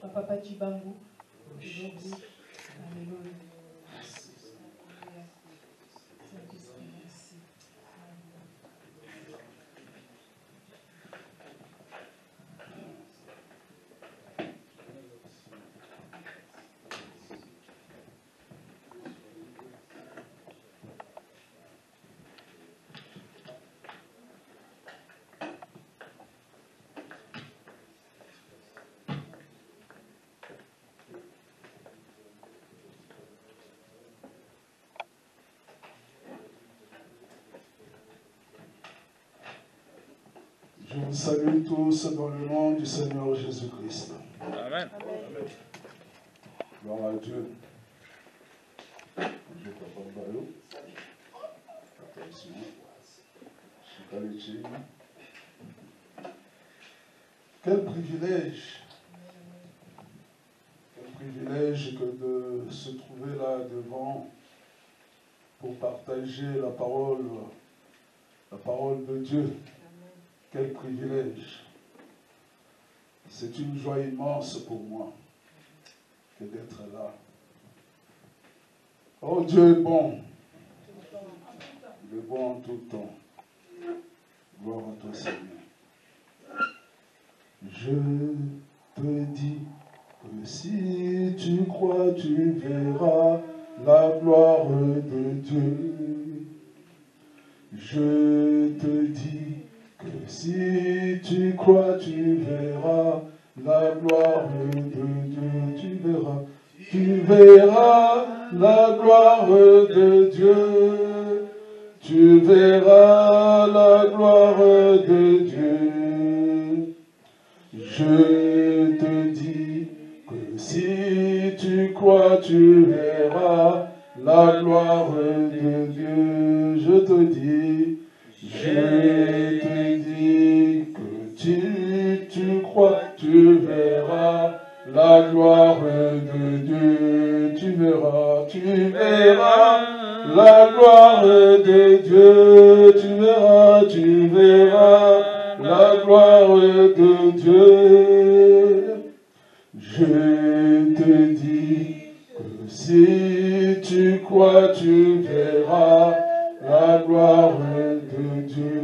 Papa Chibangu. Alléluia. Je vous salue tous dans le nom du Seigneur Jésus-Christ. Amen. Gloire à Dieu. Bonjour Papa Bayo. Attention. Quel privilège. Quel privilège que de se trouver là devant pour partager la parole de Dieu. Quel privilège. C'est une joie immense pour moi que d'être là. Oh, Dieu est bon. Il est bon en tout temps. Gloire à toi, Seigneur. Je te dis que si tu crois, tu verras la gloire de Dieu. Je te dis que si tu crois, tu verras la gloire de Dieu. Tu verras la gloire de Dieu. Tu verras la gloire de Dieu. Je te dis que si tu crois, tu verras la gloire de Dieu. Je te dis que si tu crois, tu verras la gloire de Dieu. Tu verras la gloire de Dieu. Tu verras la gloire de Dieu. Je te dis que si tu crois, tu verras la gloire de Dieu.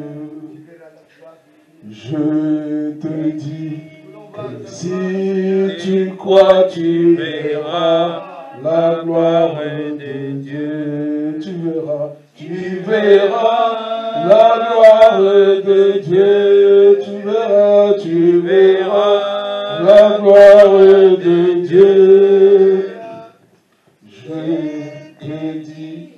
Je te dis que si tu crois, tu verras la gloire de Dieu. Tu verras la gloire de Dieu. Tu verras la gloire de Dieu. Je te dis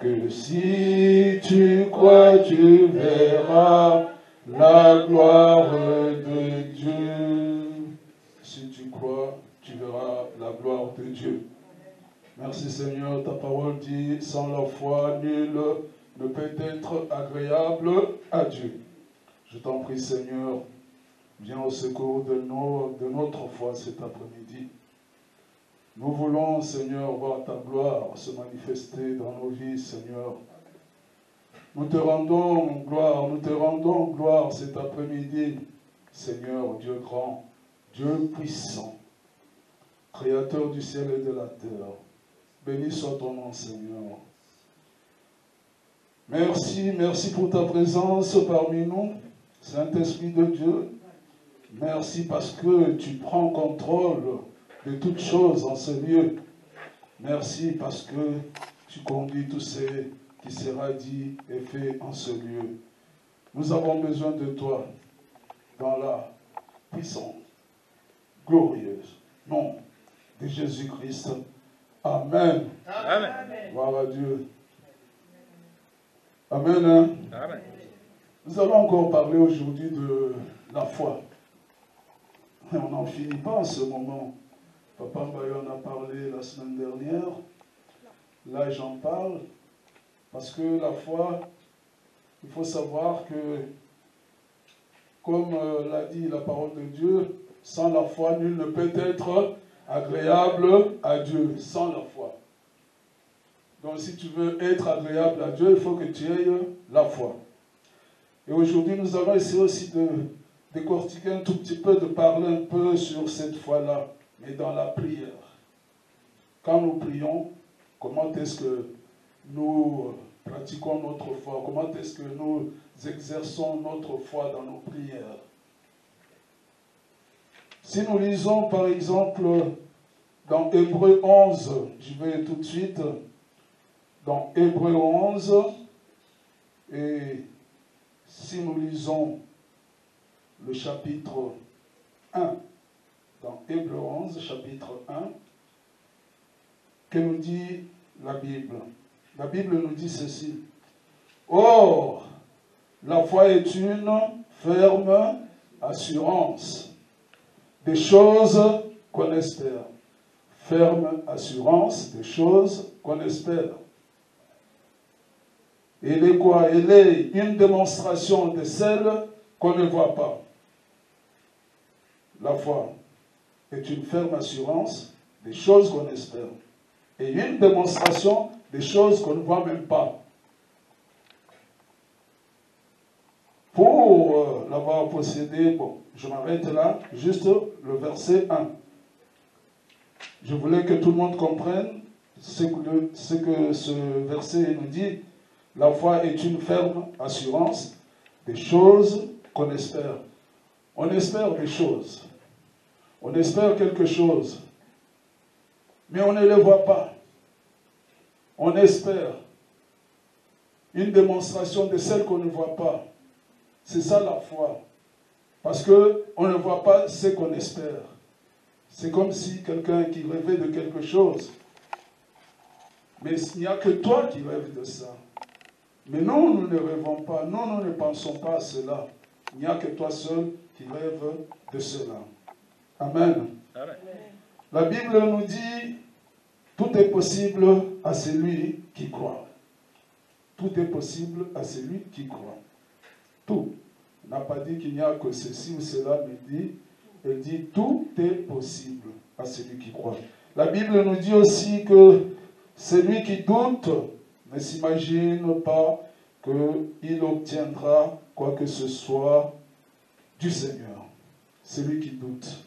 que si tu crois, tu verras la gloire de Dieu. Si tu crois, tu verras la gloire de Dieu. Merci Seigneur, ta parole dit, sans la foi, nul ne peut être agréable à Dieu. Je t'en prie Seigneur, viens au secours de notre foi cet après-midi. Nous voulons Seigneur voir ta gloire se manifester dans nos vies Seigneur. Nous te rendons gloire cet après-midi, Seigneur, Dieu grand, Dieu puissant, Créateur du ciel et de la terre. Béni soit ton nom, Seigneur. Merci pour ta présence parmi nous, Saint-Esprit de Dieu. Merci parce que tu prends contrôle de toutes choses en ce lieu. Merci parce que tu conduis tout ce qui sera dit et fait en ce lieu. Nous avons besoin de toi dans la puissante, glorieuse nom de Jésus-Christ. Amen. Amen. Gloire à Dieu. Amen. Hein? Amen. Nous allons encore parler aujourd'hui de la foi. Et on n'en finit pas en ce moment. Papa Mbaye en a parlé la semaine dernière. Là, j'en parle. Parce que la foi, il faut savoir que, comme l'a dit la parole de Dieu, sans la foi, nul ne peut être agréable à Dieu. Sans la foi. Donc, si tu veux être agréable à Dieu, il faut que tu aies la foi. Et aujourd'hui, nous allons essayer aussi de décortiquer un tout petit peu, de parler un peu sur cette foi-là. mais dans la prière. Quand nous prions, comment est-ce que nous pratiquons notre foi? Comment est-ce que nous exerçons notre foi dans nos prières? Si nous lisons par exemple dans Hébreux 11, je vais tout de suite dans Hébreux 11, et si nous lisons le chapitre 1, dans Hébreux 11, chapitre 1, que nous dit la Bible? La Bible nous dit ceci. Or, la foi est une ferme assurance des choses qu'on espère. Ferme assurance des choses qu'on espère. Elle est quoi? Elle est une démonstration de celles qu'on ne voit pas. La foi est une ferme assurance des choses qu'on espère. Et une démonstration des choses qu'on ne voit même pas. Pour l'avoir possédé, bon, je m'arrête là, juste le verset 1. Je voulais que tout le monde comprenne ce que ce verset nous dit. La foi est une ferme assurance des choses qu'on espère. On espère des choses. On espère quelque chose. Mais on ne les voit pas. On espère une démonstration de celle qu'on ne voit pas. C'est ça la foi. Parce qu'on ne voit pas ce qu'on espère. C'est comme si quelqu'un qui rêvait de quelque chose. Mais il n'y a que toi qui rêves de ça. Mais nous, nous ne rêvons pas. Nous, nous ne pensons pas à cela. Il n'y a que toi seul qui rêve de cela. Amen. Amen. La Bible nous dit, tout est possible à celui qui croit. Tout est possible à celui qui croit. Tout. On n'a pas dit qu'il n'y a que ceci ou cela, mais elle dit tout est possible à celui qui croit. La Bible nous dit aussi que celui qui doute ne s'imagine pas qu'il obtiendra quoi que ce soit du Seigneur. Celui qui doute.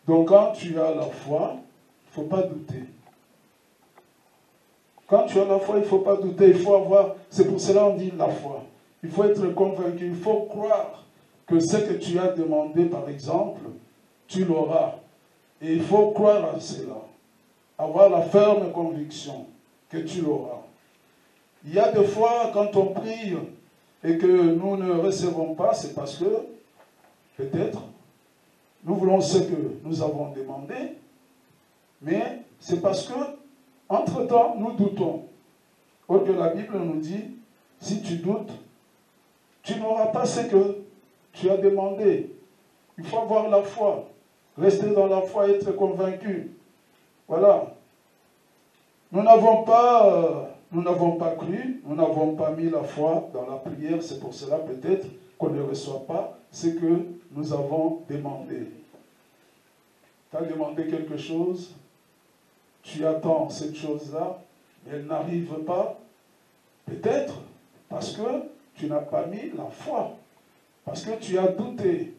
Donc quand tu as la foi, il ne faut pas douter. Quand tu as la foi, il ne faut pas douter. Il faut avoir, c'est pour cela qu'on dit la foi. Il faut être convaincu, il faut croire que ce que tu as demandé, par exemple, tu l'auras. Et il faut croire à cela. Avoir la ferme conviction que tu l'auras. Il y a des fois, quand on prie et que nous ne recevons pas, c'est parce que, peut-être, nous voulons ce que nous avons demandé, mais c'est parce que, entre-temps, nous doutons. Or que la Bible nous dit, si tu doutes, tu n'auras pas ce que tu as demandé. Il faut avoir la foi. Rester dans la foi, être convaincu. Voilà. Nous n'avons pas cru, nous n'avons pas mis la foi dans la prière. C'est pour cela peut-être qu'on ne reçoit pas ce que nous avons demandé. Tu as demandé quelque chose, tu attends cette chose-là, mais elle n'arrive pas. Peut-être parce que tu n'as pas mis la foi, parce que tu as douté,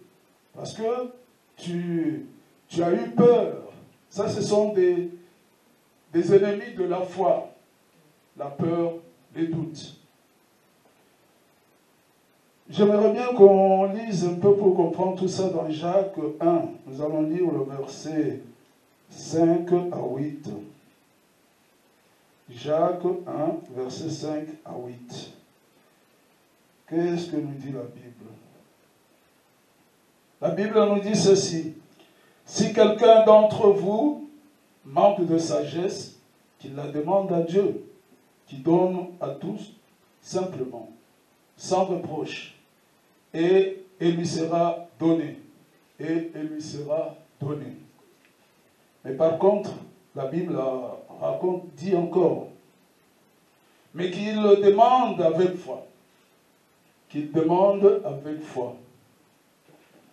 parce que tu as eu peur. Ça, ce sont des ennemis de la foi. La peur, les doutes. J'aimerais bien qu'on lise un peu pour comprendre tout ça dans Jacques 1. Nous allons lire le verset 5 à 8. Jacques 1, verset 5 à 8. Qu'est-ce que nous dit la Bible? La Bible nous dit ceci. Si quelqu'un d'entre vous manque de sagesse, qu'il la demande à Dieu, qui donne à tous simplement, sans reproche, et elle lui sera donnée. Et elle lui sera donnée. Mais par contre, la Bible dit encore, mais qu'il le demande avec foi. Qu'il demande avec foi.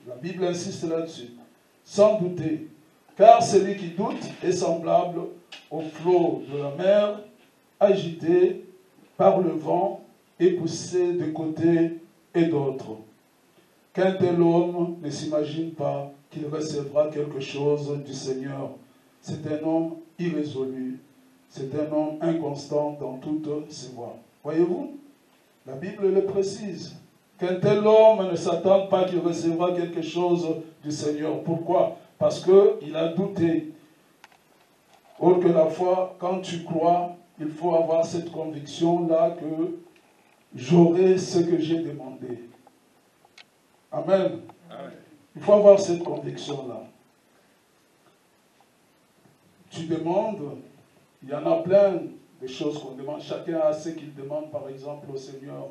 La Bible insiste là-dessus. Sans douter. Car celui qui doute est semblable au flot de la mer, agité par le vent et poussé de côté et d'autre. Qu'un tel homme ne s'imagine pas qu'il recevra quelque chose du Seigneur. C'est un homme irrésolu. C'est un homme inconstant dans toutes ses voies. Voyez-vous, la Bible le précise. Qu'un tel homme ne s'attend pas qu'il recevra quelque chose du Seigneur. Pourquoi? Parce qu'il a douté. Or que la foi, quand tu crois, il faut avoir cette conviction-là que j'aurai ce que j'ai demandé. Amen. Amen. Il faut avoir cette conviction-là. Tu demandes, il y en a plein de choses qu'on demande. Chacun a ce qu'il demande, par exemple, au Seigneur.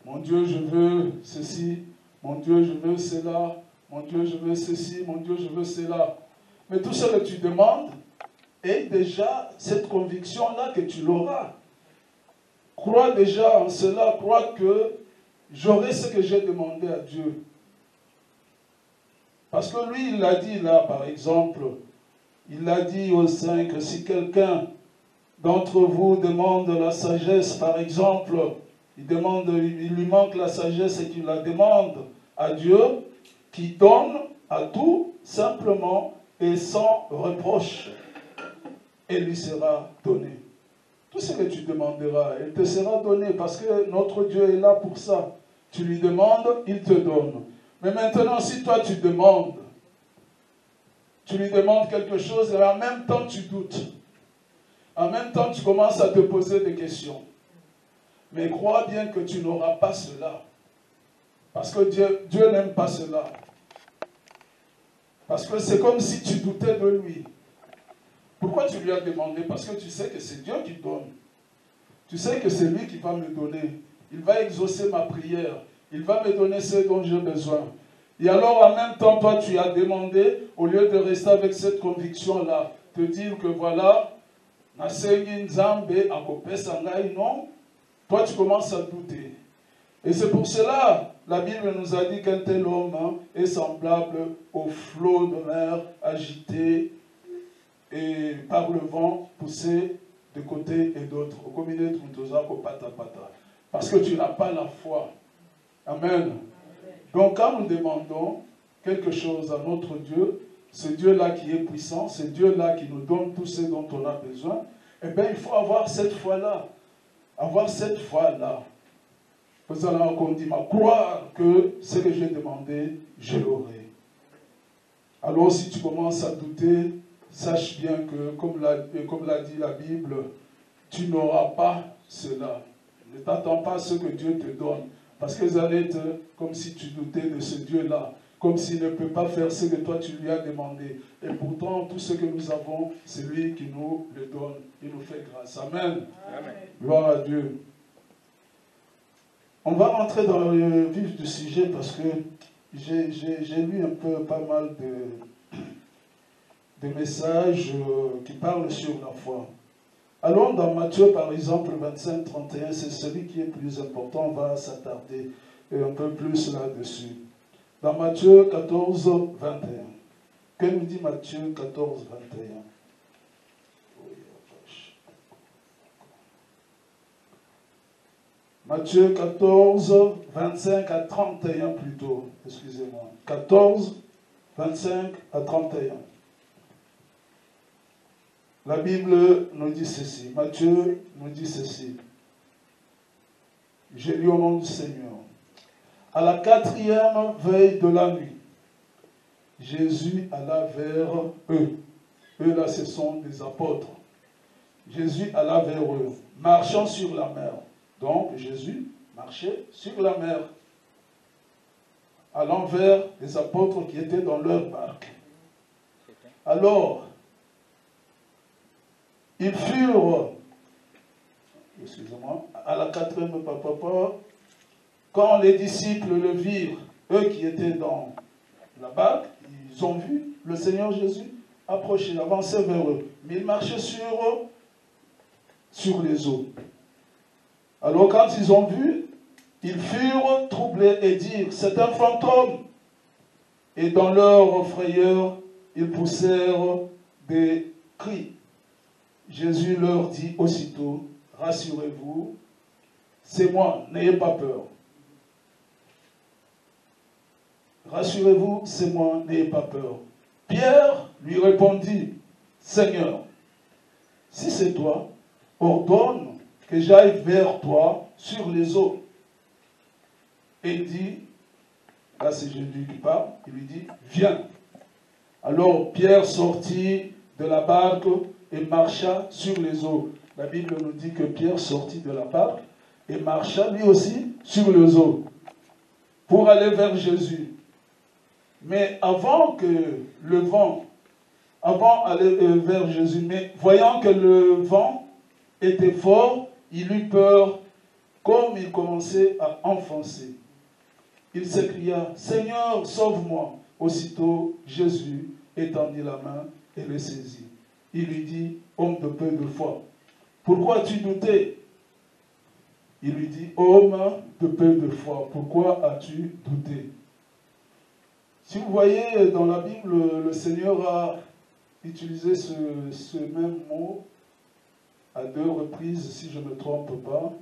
Mon Dieu, je veux ceci. Mon Dieu, je veux cela. Mon Dieu, je veux ceci. Mon Dieu, je veux cela. Mais tout ce que tu demandes est déjà cette conviction-là que tu l'auras. Crois déjà en cela. Crois que j'aurai ce que j'ai demandé à Dieu. Parce que lui, il l'a dit là, par exemple, il l'a dit aux 5, si quelqu'un d'entre vous demande la sagesse, par exemple, il lui manque la sagesse et qu'il la demande à Dieu, qui donne à tout simplement et sans reproche, et lui sera donné. Tout ce que tu demanderas, il te sera donné, parce que notre Dieu est là pour ça. Tu lui demandes, il te donne. Mais maintenant, si toi tu demandes, tu lui demandes quelque chose et en même temps tu doutes, en même temps tu commences à te poser des questions, mais crois bien que tu n'auras pas cela. Parce que Dieu n'aime pas cela. Parce que c'est comme si tu doutais de lui. Pourquoi tu lui as demandé? Parce que tu sais que c'est Dieu qui donne. Tu sais que c'est lui qui va me donner. Il va exaucer ma prière. Il va me donner ce dont j'ai besoin. Et alors en même temps, toi tu as demandé, au lieu de rester avec cette conviction-là, te dire que voilà, Nasengi Nzambe akopesa ngai, non, toi tu commences à douter. Et c'est pour cela, la Bible nous a dit qu'un tel homme est semblable au flot de mer agité et par le vent poussé de côté et d'autre. Parce que tu n'as pas la foi. Amen. Donc quand nous demandons quelque chose à notre Dieu, ce Dieu-là qui est puissant, ce Dieu-là qui nous donne tout ce dont on a besoin, eh bien il faut avoir cette foi-là. Avoir cette foi-là. Vous allez encore dire, croire que ce que j'ai demandé, je l'aurai. Alors si tu commences à douter, sache bien que, comme l'a dit la Bible, tu n'auras pas cela. Ne t'attends pas à ce que Dieu te donne. Parce que ça va être comme si tu doutais de ce Dieu-là. Comme s'il ne peut pas faire ce que toi tu lui as demandé. Et pourtant, tout ce que nous avons, c'est lui qui nous le donne. Il nous fait grâce. Amen. Amen. Gloire à Dieu. On va rentrer dans le vif du sujet parce que j'ai lu un peu pas mal de messages qui parlent sur la foi. Allons dans Matthieu, par exemple, 25-31, c'est celui qui est plus important, on va s'attarder un peu plus là-dessus. Dans Matthieu 14-21. Que nous dit Matthieu 14-21? Matthieu 14, 25 à 31 plutôt, excusez-moi. 14, 25 à 31. La Bible nous dit ceci, Matthieu nous dit ceci. J'ai lu au nom du Seigneur. À la 4e veille de la nuit, Jésus alla vers eux. Eux là, ce sont des apôtres. Jésus alla vers eux, marchant sur la mer. Donc, Jésus marchait sur la mer, allant vers les apôtres qui étaient dans leur barque. Alors, ils furent, excusez-moi, à la 4e, quand les disciples le virent, eux qui étaient dans la barque, ils ont vu le Seigneur Jésus approcher, avancer vers eux. Mais il marchait sur les eaux. Alors quand ils ont vu, ils furent troublés et dirent, c'est un fantôme. Et dans leur frayeur, ils poussèrent des cris. Jésus leur dit aussitôt, rassurez-vous, c'est moi, n'ayez pas peur. rassurez-vous, c'est moi, n'ayez pas peur. Pierre lui répondit, Seigneur, si c'est toi, ordonne que j'aille vers toi sur les eaux. Et il dit, là c'est Jésus qui parle, il lui dit, viens. Alors Pierre sortit de la barque et marcha sur les eaux. La Bible nous dit que Pierre sortit de la barque et marcha lui aussi sur les eaux pour aller vers Jésus. Mais avant d'aller vers Jésus, mais voyant que le vent était fort, il eut peur, comme il commençait à enfoncer. Il s'écria, Seigneur, sauve-moi. Aussitôt, Jésus étendit la main et le saisit. Il lui dit, homme de peu de foi, pourquoi as-tu douté? Il lui dit, homme de peu de foi, pourquoi as-tu douté? Si vous voyez dans la Bible, le Seigneur a utilisé ce même mot à 2 reprises, si je ne me trompe pas,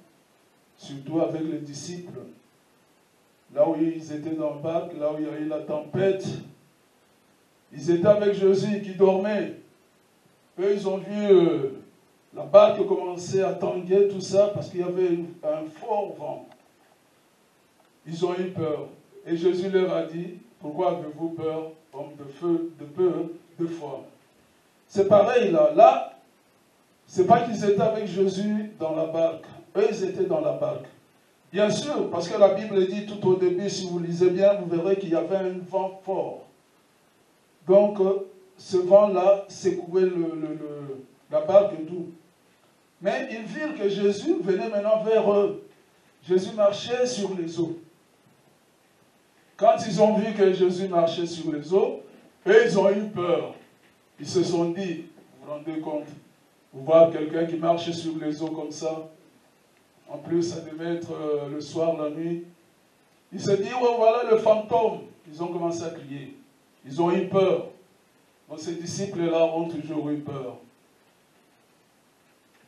surtout avec les disciples. Là où ils étaient dans le bac, là où il y a eu la tempête, ils étaient avec Jésus qui dormait. Eux, ils ont vu la barque commencer à tanguer, tout ça, parce qu'il y avait un fort vent. Ils ont eu peur. Et Jésus leur a dit, pourquoi avez-vous peur, homme de feu, de peu, de foi? C'est pareil là. Là, c'est pas qu'ils étaient avec Jésus dans la barque. Eux, ils étaient dans la barque. Bien sûr, parce que la Bible dit tout au début, si vous lisez bien, vous verrez qu'il y avait un vent fort. Donc, ce vent-là secouait la barque et tout. Mais ils virent que Jésus venait maintenant vers eux. Jésus marchait sur les eaux. Quand ils ont vu que Jésus marchait sur les eaux, eux, ils ont eu peur. Ils se sont dit, vous vous rendez compte, vous voyez quelqu'un qui marche sur les eaux comme ça. En plus, ça devait être le soir, la nuit. Ils se disent, oh, voilà le fantôme. Ils ont commencé à crier. Ils ont eu peur. Donc ces disciples-là ont toujours eu peur.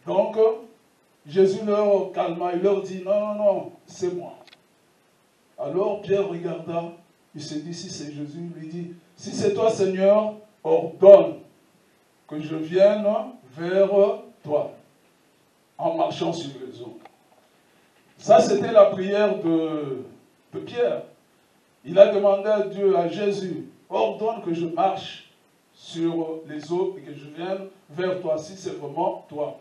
Donc, Jésus leur calma, il leur dit, non, non, non, c'est moi. Alors Pierre regarda, il se dit, si c'est Jésus, il lui dit, si c'est toi Seigneur, ordonne que je vienne vers toi, en marchant sur les eaux. Ça, c'était la prière de Pierre. Il a demandé à Dieu, à Jésus, ordonne que je marche sur les eaux et que je vienne vers toi, si c'est vraiment toi.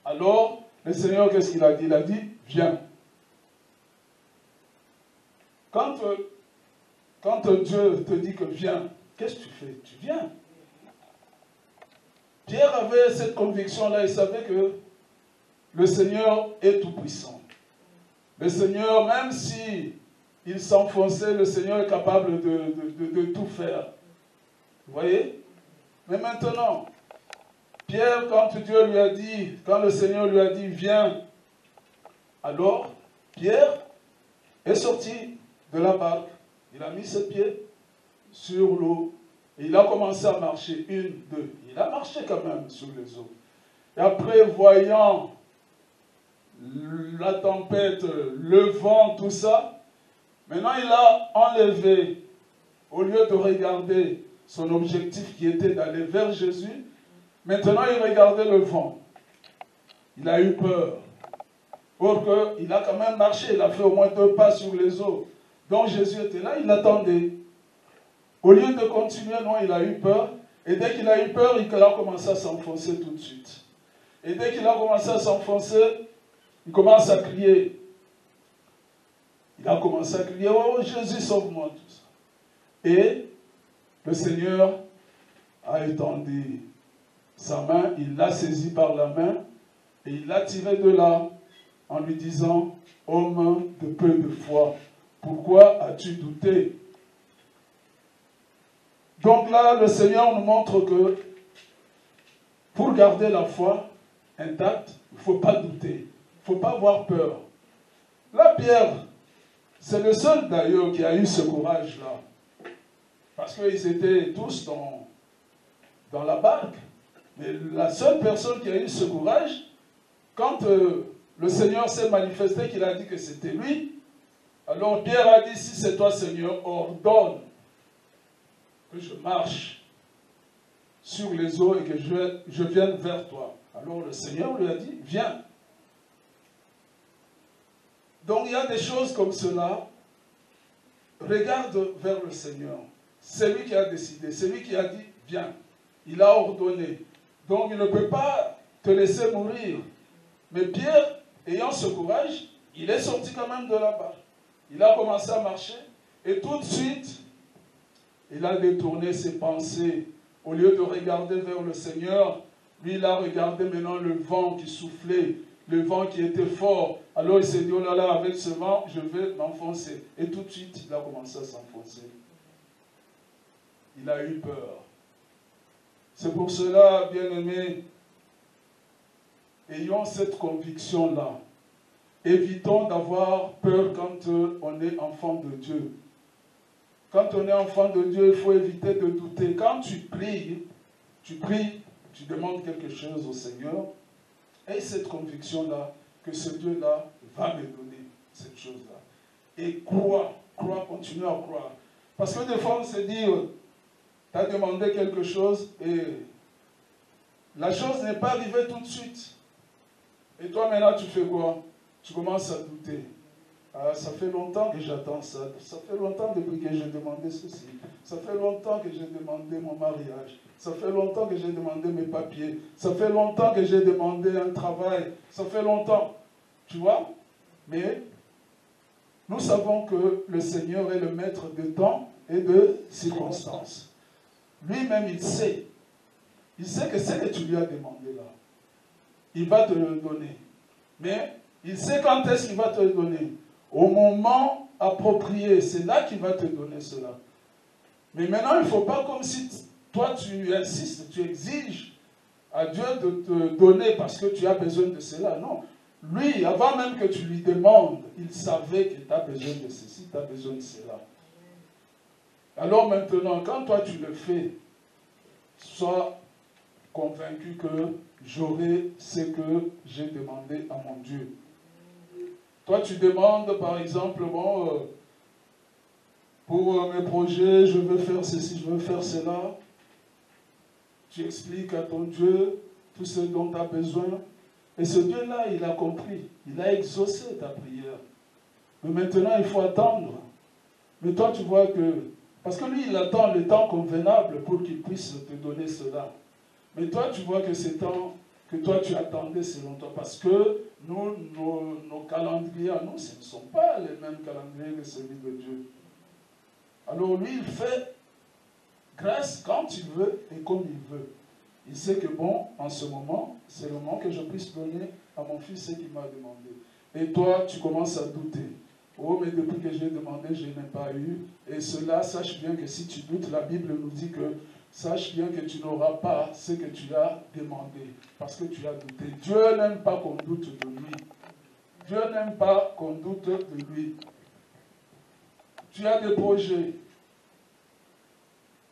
Alors, le Seigneur, qu'est-ce qu'il a dit? Il a dit, viens. Quand Dieu te dit que viens, qu'est-ce que tu fais? Tu viens. Pierre avait cette conviction-là, il savait que le Seigneur est tout-puissant. Le Seigneur, même si il s'enfonçait, le Seigneur est capable de tout faire. Vous voyez? Mais maintenant, Pierre, quand Dieu lui a dit, quand le Seigneur lui a dit, viens, alors, Pierre est sorti de la barque. Il a mis ses pieds sur l'eau. Et il a commencé à marcher. 1, 2. Il a marché quand même sur les eaux. Et après, voyant la tempête, le vent, tout ça, maintenant il a enlevé, au lieu de regarder son objectif qui était d'aller vers Jésus, maintenant il regardait le vent. Il a eu peur. Or qu'il a quand même marché, il a fait au moins 2 pas sur les eaux. Donc Jésus était là, il attendait. Au lieu de continuer, non, il a eu peur. Et dès qu'il a eu peur, il a commencé à s'enfoncer tout de suite. Et dès qu'il a commencé à s'enfoncer, il commence à crier. Il a commencé à crier, oh Jésus, sauve-moi, tout ça. Et le Seigneur a étendu sa main, il l'a saisi par la main, et il l'a tiré de là, en lui disant, homme de peu de foi, pourquoi as-tu douté? Donc là, le Seigneur nous montre que pour garder la foi intacte, il ne faut pas douter. Il ne faut pas avoir peur. Là, Pierre, c'est le seul d'ailleurs qui a eu ce courage-là. Parce qu'ils étaient tous dans la barque. Mais la seule personne qui a eu ce courage, quand le Seigneur s'est manifesté, qu'il a dit que c'était lui, alors Pierre a dit, si c'est toi Seigneur, ordonne que je marche sur les eaux et que je vienne vers toi. Alors le Seigneur lui a dit, viens. Donc il y a des choses comme cela. Regarde vers le Seigneur. C'est lui qui a décidé, c'est lui qui a dit, viens. Il a ordonné. Donc il ne peut pas te laisser mourir. Mais Pierre, ayant ce courage, il est sorti quand même de là-bas. Il a commencé à marcher et tout de suite, il a détourné ses pensées. Au lieu de regarder vers le Seigneur, lui, il a regardé maintenant le vent qui soufflait, le vent qui était fort. Alors il s'est dit, oh là là, avec ce vent, je vais m'enfoncer. Et tout de suite, il a commencé à s'enfoncer. Il a eu peur. C'est pour cela, bien-aimés, ayons cette conviction-là. Évitons d'avoir peur quand on est enfant de Dieu. Quand on est enfant de Dieu, il faut éviter de douter. Quand tu pries, tu demandes quelque chose au Seigneur, et cette conviction-là, que ce Dieu-là va me donner cette chose-là. Et crois, continue à croire. Parce que des fois, on se dit, tu as demandé quelque chose, et la chose n'est pas arrivée tout de suite. Et toi, maintenant, tu fais quoi? Tu commences à douter. Ah, ça fait longtemps que j'attends ça. Ça fait longtemps depuis que j'ai demandé ceci. Ça fait longtemps que j'ai demandé mon mariage. Ça fait longtemps que j'ai demandé mes papiers. Ça fait longtemps que j'ai demandé un travail. Ça fait longtemps. Tu vois? Mais nous savons que le Seigneur est le maître de temps et de circonstances. Lui-même, il sait. Il sait que ce que tu lui as demandé là, il va te le donner. Mais il sait quand est-ce qu'il va te le donner. Au moment approprié, c'est là qu'il va te donner cela. Mais maintenant, il ne faut pas comme si toi tu insistes, tu exiges à Dieu de te donner parce que tu as besoin de cela. Non. Lui, avant même que tu lui demandes, il savait que tu as besoin de ceci, tu as besoin de cela. Alors maintenant, quand toi tu le fais, sois convaincu que j'aurai ce que j'ai demandé à mon Dieu. Toi, tu demandes, par exemple, bon, pour mes projets, je veux faire ceci, je veux faire cela. Tu expliques à ton Dieu tout ce dont tu as besoin. Et ce Dieu-là, il a compris. Il a exaucé ta prière. Mais maintenant, il faut attendre. Mais toi, tu vois que... Parce que lui, il attend le temps convenable pour qu'il puisse te donner cela. Mais toi, tu vois que c'est temps que toi, tu attendais selon toi. Parce que nous, nos calendriers à nous, ce ne sont pas les mêmes calendriers que celui de Dieu. Alors lui, il fait grâce quand il veut et comme il veut. Il sait que bon, en ce moment, c'est le moment que je puisse donner à mon fils ce qu'il m'a demandé. Et toi, tu commences à douter. Oh, mais depuis que j'ai demandé, je n'ai pas eu. Et cela, sache bien que si tu doutes, la Bible nous dit que sache bien que tu n'auras pas ce que tu as demandé, parce que tu as douté. Dieu n'aime pas qu'on doute de lui. Dieu n'aime pas qu'on doute de lui. Tu as des projets.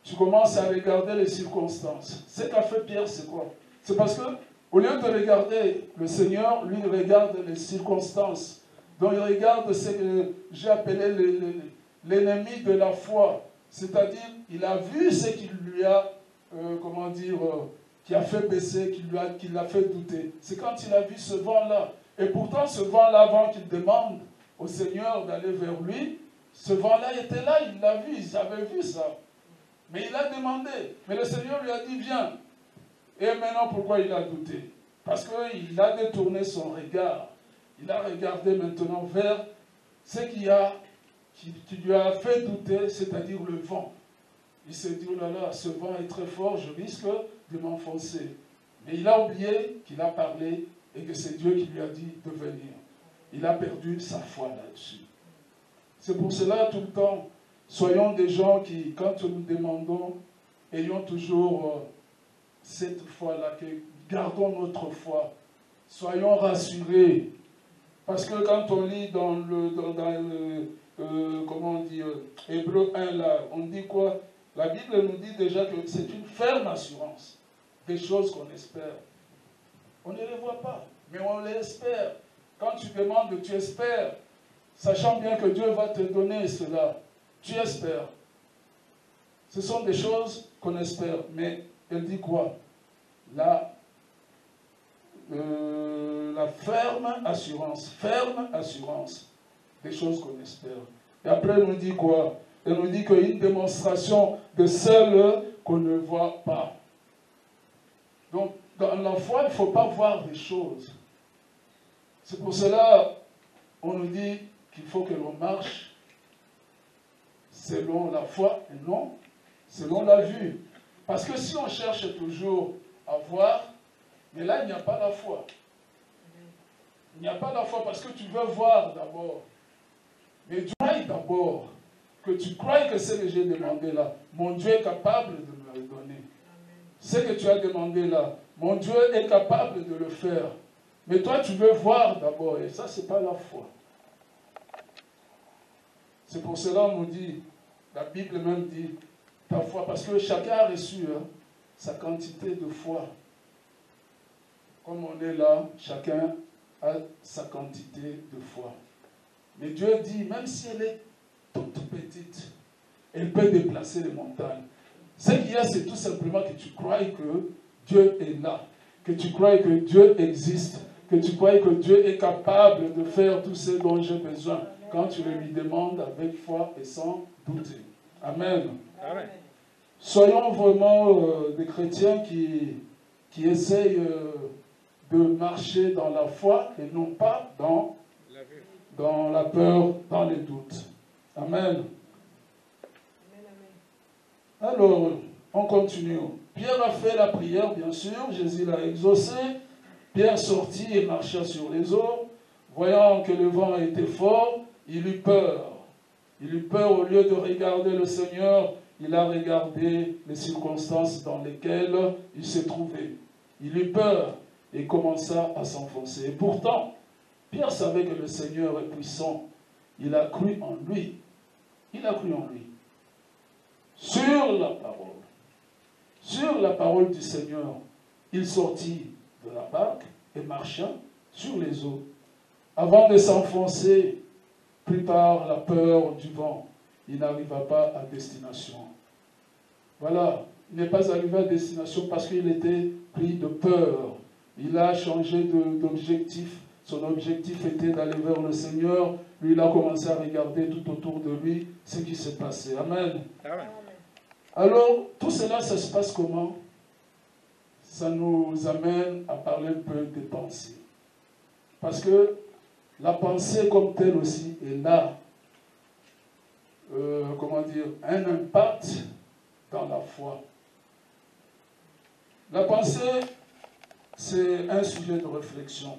Tu commences à regarder les circonstances. Ce qu'a fait Pierre, c'est quoi? C'est parce que, au lieu de regarder le Seigneur, lui, il regarde les circonstances. Donc, il regarde ce que j'ai appelé l'ennemi de la foi. C'est-à-dire, il a vu ce qui lui a, qui a fait baisser, qui l'a fait douter. C'est quand il a vu ce vent-là. Et pourtant, ce vent-là, avant qu'il demande au Seigneur d'aller vers lui, ce vent-là était là, il l'a vu, il avait vu ça. Mais il a demandé. Mais le Seigneur lui a dit, viens. Et maintenant, pourquoi il a douté? Parce qu'il a détourné son regard. Il a regardé maintenant vers ce qui lui a fait douter, c'est-à-dire le vent. Il s'est dit, oh là là, ce vent est très fort, je risque de m'enfoncer. Mais il a oublié qu'il a parlé et que c'est Dieu qui lui a dit de venir. Il a perdu sa foi là-dessus. C'est pour cela, tout le temps, soyons des gens qui, quand nous demandons, ayons toujours cette foi-là, que gardons notre foi. Soyons rassurés. Parce que quand on lit dans Hébreux 1, là, on dit quoi? La Bible nous dit déjà que c'est une ferme assurance des choses qu'on espère. On ne les voit pas, mais on les espère. Quand tu demandes, tu espères, sachant bien que Dieu va te donner cela. Tu espères. Ce sont des choses qu'on espère. Mais elle dit quoi? La ferme assurance, des choses qu'on espère. Et après, elle nous dit quoi? Elle nous dit qu'une démonstration de celle qu'on ne voit pas. Donc, dans la foi, il ne faut pas voir des choses. C'est pour cela on nous dit qu'il faut que l'on marche selon la foi et non selon la vue. Parce que si on cherche toujours à voir, mais là, il n'y a pas la foi. Il n'y a pas la foi parce que tu veux voir d'abord. Mais tu crois d'abord que tu crois que ce que j'ai demandé là, mon Dieu est capable de me le donner. Ce que tu as demandé là, mon Dieu est capable de le faire. Mais toi, tu veux voir d'abord. Et ça, ce n'est pas la foi. C'est pour cela qu'on nous dit, la Bible même dit, ta foi, parce que chacun a reçu sa quantité de foi. Comme on est là, chacun a sa quantité de foi. Mais Dieu dit, même si elle est toute petite, elle peut déplacer les montagnes. Ce qu'il y a, c'est tout simplement que tu crois que Dieu est là, que tu crois que Dieu existe, que tu crois que Dieu est capable de faire tout ce dont j'ai besoin quand tu le lui demandes avec foi et sans douter. Amen. Amen. Soyons vraiment des chrétiens qui essayent de marcher dans la foi et non pas dans la peur, dans les doutes. Amen. Alors, on continue. Pierre a fait la prière, bien sûr. Jésus l'a exaucé. Pierre sortit et marcha sur les eaux. Voyant que le vent était fort, il eut peur. Il eut peur, au lieu de regarder le Seigneur, il a regardé les circonstances dans lesquelles il se trouvait. Il eut peur et commença à s'enfoncer. Et pourtant, Pierre savait que le Seigneur est puissant. Il a cru en lui. Il a cru en lui. Sur la parole du Seigneur, il sortit de la barque et marcha sur les eaux. Avant de s'enfoncer, pris par la peur du vent, il n'arriva pas à destination. Voilà, il n'est pas arrivé à destination parce qu'il était pris de peur. Il a changé d'objectif. Son objectif était d'aller vers le Seigneur. Lui, il a commencé à regarder tout autour de lui ce qui s'est passé. Amen. Amen. Alors, tout cela, ça se passe comment? Ça nous amène à parler un peu des pensées. Parce que la pensée comme telle aussi est là, un impact dans la foi. La pensée, c'est un sujet de réflexion.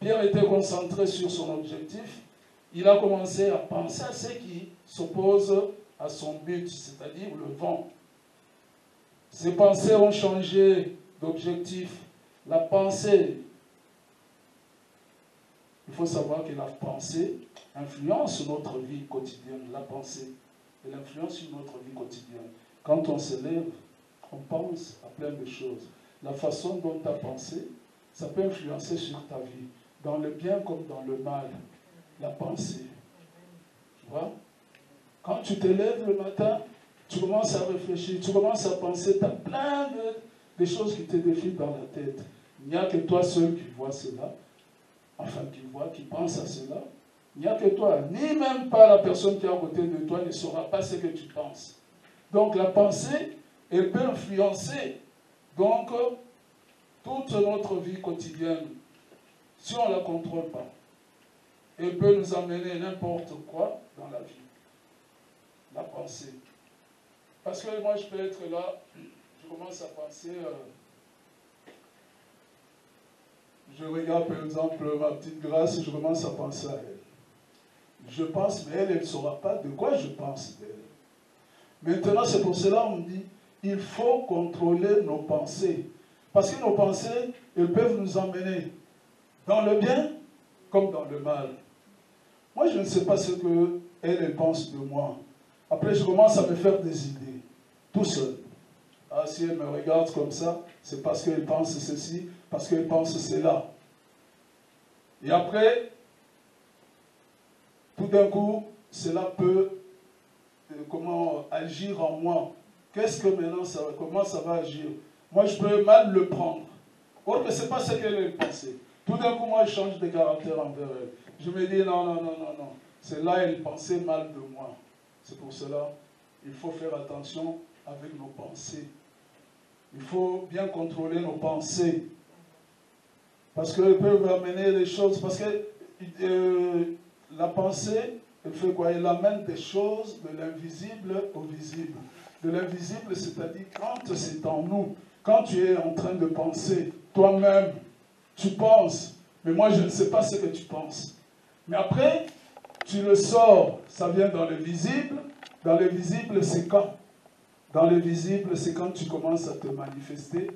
Pierre était concentré sur son objectif. Il a commencé à penser à ce qui s'oppose à son but, c'est-à-dire le vent. Ses pensées ont changé d'objectif. La pensée, il faut savoir que la pensée influence notre vie quotidienne. La pensée, elle influence notre vie quotidienne. Quand on se lève, on pense à plein de choses. La façon dont tu as pensé, ça peut influencer sur ta vie, dans le bien comme dans le mal. La pensée. Tu vois? Quand tu te lèves le matin, tu commences à réfléchir, tu commences à penser, tu as plein de choses qui te défilent dans la tête. Il n'y a que toi seul qui vois cela, qui pense à cela. Il n'y a que toi, ni même pas la personne qui est à côté de toi ne saura pas ce que tu penses. Donc la pensée, elle peut influencer donc toute notre vie quotidienne si on ne la contrôle pas. Elle peut nous amener n'importe quoi dans la vie. La pensée. Parce que moi, je peux être là, je commence à penser, je regarde par exemple ma petite Grâce et je commence à penser à elle. Je pense, mais elle ne saura pas de quoi je pense d'elle. Maintenant, c'est pour cela qu'on dit, il faut contrôler nos pensées. Parce que nos pensées, elles peuvent nous emmener dans le bien comme dans le mal. Moi, je ne sais pas ce qu'elle pense de moi. Après, je commence à me faire des idées, tout seul. Ah, si elle me regarde comme ça, c'est parce qu'elle pense ceci, parce qu'elle pense cela. Et après, tout d'un coup, cela peut comment agir en moi. Qu'est-ce que maintenant, comment ça va agir? Moi, je peux mal le prendre. Or que ce n'est pas ce qu'elle a pensé. Tout d'un coup, moi, je change de caractère envers elle. Je me dis, non, non, non, non, non. C'est là, elle pensait mal de moi. C'est pour cela, il faut faire attention avec nos pensées. Il faut bien contrôler nos pensées. Parce qu'elles peuvent amener des choses. Parce que la pensée, elle fait quoi? Elle amène des choses de l'invisible au visible. De l'invisible, c'est-à-dire quand c'est en nous, quand tu es en train de penser, toi-même, tu penses, mais moi je ne sais pas ce que tu penses. Mais après, tu le sors, ça vient dans le visible. Dans le visible, c'est quand? Dans le visible, c'est quand tu commences à te manifester,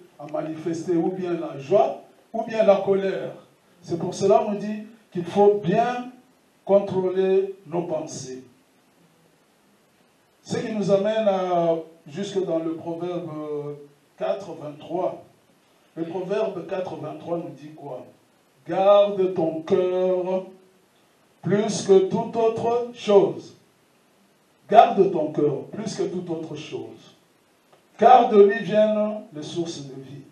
ou bien la joie, ou bien la colère. C'est pour cela qu'on dit qu'il faut bien contrôler nos pensées. Ce qui nous amène jusque dans le proverbe 4, 23. Le proverbe 4, 23 nous dit quoi? Garde ton cœur plus que toute autre chose. Garde ton cœur plus que toute autre chose. Car de lui viennent les sources de vie.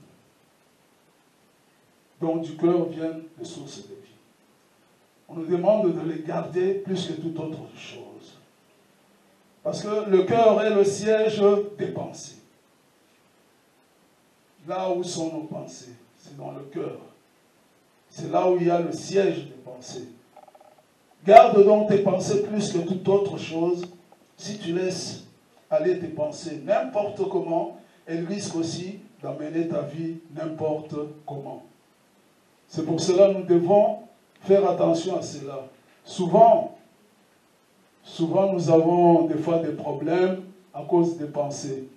Donc du cœur viennent les sources de vie. On nous demande de les garder plus que toute autre chose. Parce que le cœur est le siège des pensées. Là où sont nos pensées, c'est dans le cœur. C'est là où il y a le siège des pensées. Garde donc tes pensées plus que toute autre chose. Si tu laisses aller tes pensées n'importe comment, elles risquent aussi d'amener ta vie n'importe comment. C'est pour cela que nous devons faire attention à cela. Souvent, nous avons des fois des problèmes à cause des pensées.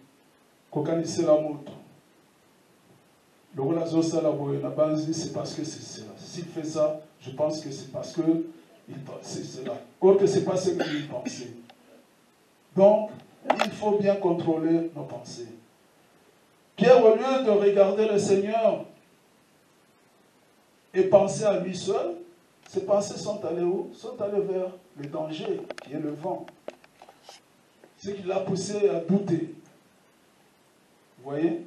Kokanise la moto. Le relation c'est parce que c'est cela. S'il fait ça, je pense que c'est parce que c'est cela. Or que ce n'est pas ce qu'il pensait. Donc, il faut bien contrôler nos pensées. Pierre, au lieu de regarder le Seigneur et penser à lui seul, ses pensées sont allées où? Sont allées vers le danger, qui est le vent. Ce qui l'a poussé à douter. Vous voyez?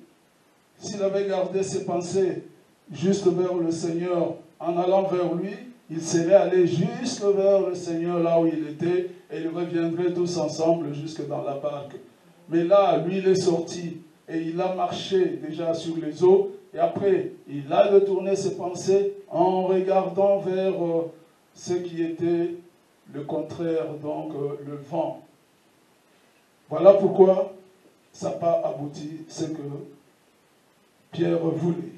S'il avait gardé ses pensées juste vers le Seigneur, en allant vers lui, il serait allé jusque vers le Seigneur, là où il était, et ils reviendraient tous ensemble jusque dans la barque. Mais là, lui, il est sorti, et il a marché déjà sur les eaux, et après, il a détourné ses pensées en regardant vers ce qui était le contraire, donc le vent. Voilà pourquoi ça n'a pas abouti ce que Pierre voulait.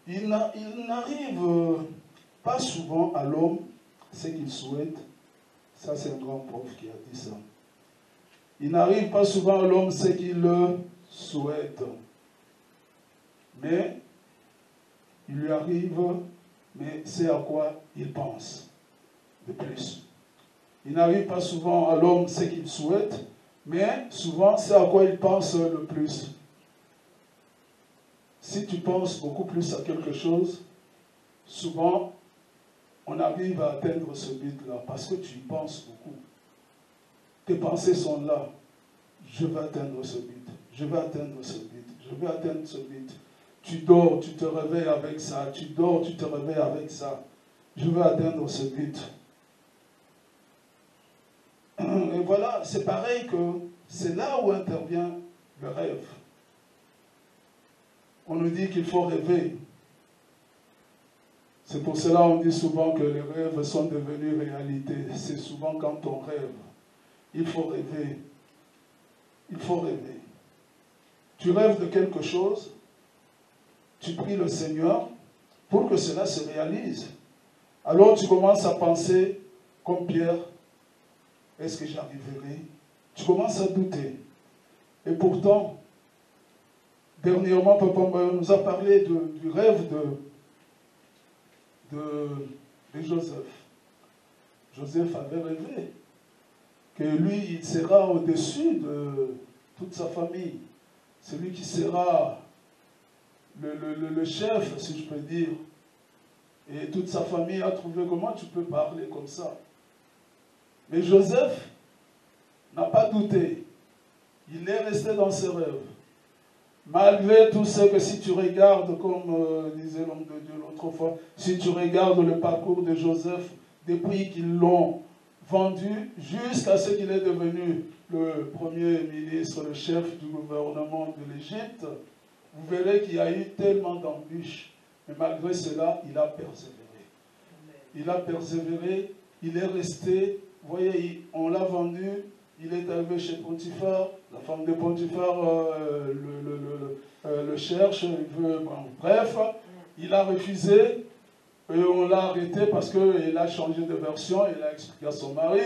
Il n'arrive pas souvent à l'homme ce qu'il souhaite. Ça, c'est un grand prof qui a dit ça. Il n'arrive pas souvent à l'homme ce qu'il souhaite. Mais il lui arrive, mais c'est à quoi il pense de plus. Il n'arrive pas souvent à l'homme ce qu'il souhaite, mais souvent c'est à quoi il pense le plus. Si tu penses beaucoup plus à quelque chose, souvent on arrive à atteindre ce but-là parce que tu y penses beaucoup. Tes pensées sont là. Je vais atteindre ce but. Je vais atteindre ce but. Je vais atteindre ce but. Tu dors, tu te réveilles avec ça. Tu dors, tu te réveilles avec ça. Je vais atteindre ce but. Et voilà, c'est pareil que c'est là où intervient le rêve. On nous dit qu'il faut rêver. C'est pour cela qu'on dit souvent que les rêves sont devenus réalité. C'est souvent quand on rêve. Il faut rêver. Il faut rêver. Tu rêves de quelque chose, tu pries le Seigneur pour que cela se réalise. Alors tu commences à penser comme Pierre, est-ce que j'arriverai? Tu commences à douter. Et pourtant, dernièrement, Papa Mbayo nous a parlé du rêve de Joseph. Joseph avait rêvé que lui, il sera au-dessus de toute sa famille. Celui qui sera le chef, si je peux dire. Et toute sa famille a trouvé comment tu peux parler comme ça. Mais Joseph n'a pas douté. Il est resté dans ses rêves. Malgré tout ce que si tu regardes, comme disait l'homme de Dieu l'autre fois, si tu regardes le parcours de Joseph, depuis qu'ils l'ont vendu jusqu'à ce qu'il est devenu le premier ministre, le chef du gouvernement de l'Égypte, vous verrez qu'il y a eu tellement d'embûches. Mais malgré cela, il a persévéré. Il a persévéré, il est resté, vous voyez, on l'a vendu, il est arrivé chez Potiphar, la femme de Potiphar le cherche, il veut, bon, bref, il a refusé, et on l'a arrêté parce qu'il a changé de version, il a expliqué à son mari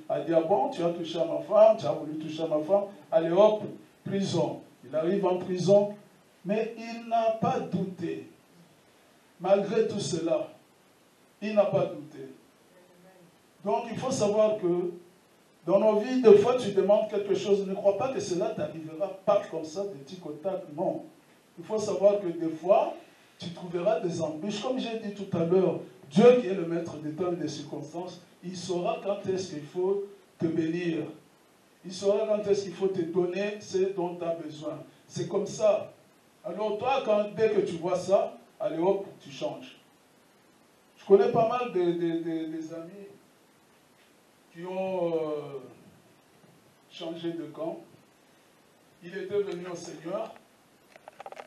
a dit, ah bon, tu as touché à ma femme, tu as voulu toucher à ma femme, allez hop, prison. Il arrive en prison, mais il n'a pas douté. Malgré tout cela, il n'a pas douté. Donc il faut savoir que dans nos vies, des fois tu demandes quelque chose, ne crois pas que cela t'arrivera pas comme ça de tic au tac, non. Il faut savoir que des fois, tu trouveras des embûches. Comme j'ai dit tout à l'heure, Dieu qui est le maître des temps et des circonstances, il saura quand est-ce qu'il faut te bénir. Il saura quand est-ce qu'il faut te donner ce dont tu as besoin. C'est comme ça. Alors toi, dès que tu vois ça, allez hop, tu changes. Je connais pas mal des amis qui ont changé de camp. Il était venu au Seigneur.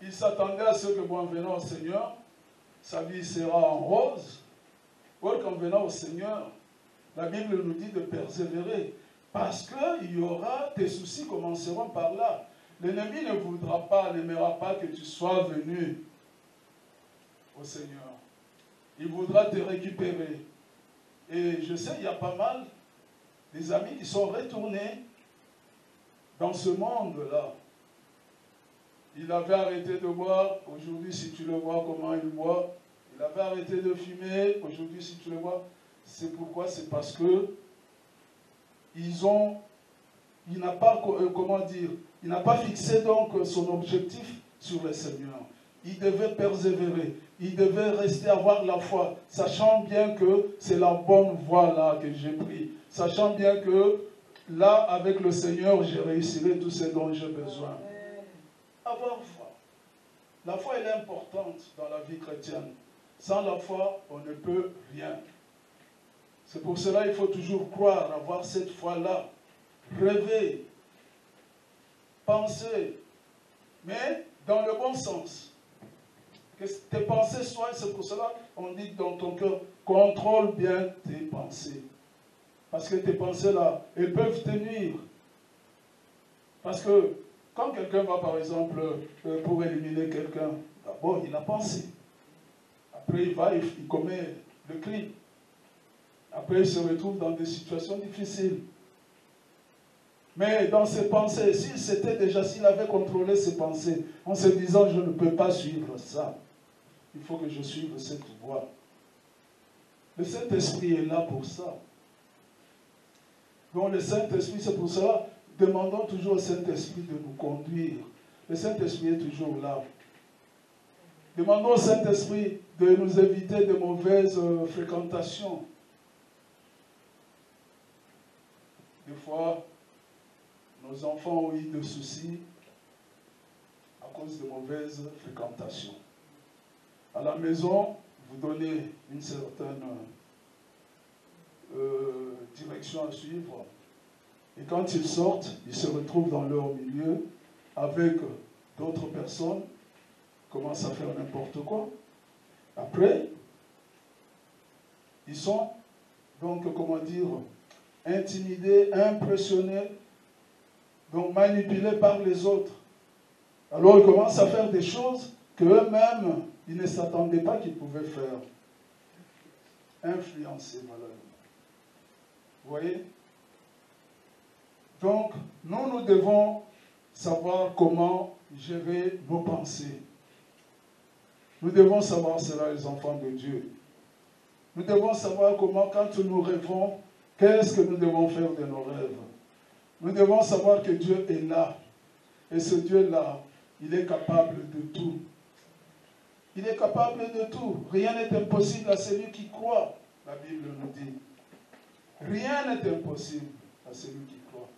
Il s'attendait à ce que, bon, en venant au Seigneur, sa vie sera en rose. Or, qu'en venant au Seigneur, la Bible nous dit de persévérer. Parce qu'il y aura, tes soucis commenceront par là. L'ennemi ne voudra pas, n'aimera pas que tu sois venu au Seigneur. Il voudra te récupérer. Et je sais, il y a pas mal des amis qui sont retournés dans ce monde-là. Il avait arrêté de boire. Aujourd'hui, si tu le vois comment il boit, il avait arrêté de fumer. Aujourd'hui, si tu le vois, c'est pourquoi? C'est parce que il n'a pas, comment dire, il n'a pas fixé donc son objectif sur le Seigneur. Il devait persévérer. Il devait rester avoir la foi, sachant bien que c'est la bonne voie là que j'ai pris. Sachant bien que là, avec le Seigneur, je réussirai tout ce dont j'ai besoin. Avoir foi. La foi, elle est importante dans la vie chrétienne. Sans la foi, on ne peut rien. C'est pour cela qu'il faut toujours croire, avoir cette foi-là. Rêver, penser, mais dans le bon sens. Que tes pensées soient, c'est pour cela qu'on dit dans ton cœur, contrôle bien tes pensées. Parce que tes pensées-là, elles peuvent te nuire. Parce que quand quelqu'un va, par exemple, pour éliminer quelqu'un, d'abord il a pensé. Après il va, il commet le crime. Après il se retrouve dans des situations difficiles. Mais dans ses pensées, s'il avait contrôlé ses pensées, en se disant, je ne peux pas suivre ça. Il faut que je suive cette voie. Le Saint-Esprit est là pour ça. Donc le Saint-Esprit, c'est pour cela, demandons toujours au Saint-Esprit de nous conduire. Le Saint-Esprit est toujours là. Demandons au Saint-Esprit de nous éviter de mauvaises fréquentations. Des fois, nos enfants ont eu des soucis à cause de mauvaises fréquentations. À la maison, vous donnez une certaine direction à suivre. Et quand ils sortent, ils se retrouvent dans leur milieu avec d'autres personnes, commencent à faire n'importe quoi. Après, ils sont donc, comment dire, intimidés, impressionnés, donc manipulés par les autres. Alors ils commencent à faire des choses qu'eux-mêmes, ils ne s'attendaient pas qu'ils pouvaient faire. Influencés, malheureusement. Vous voyez? Donc, nous devons savoir comment gérer nos pensées. Nous devons savoir cela, les enfants de Dieu. Nous devons savoir comment, quand nous rêvons, qu'est-ce que nous devons faire de nos rêves. Nous devons savoir que Dieu est là. Et ce Dieu-là, il est capable de tout. Il est capable de tout. Rien n'est impossible à celui qui croit, la Bible nous dit. Rien n'est impossible à celui qui croit.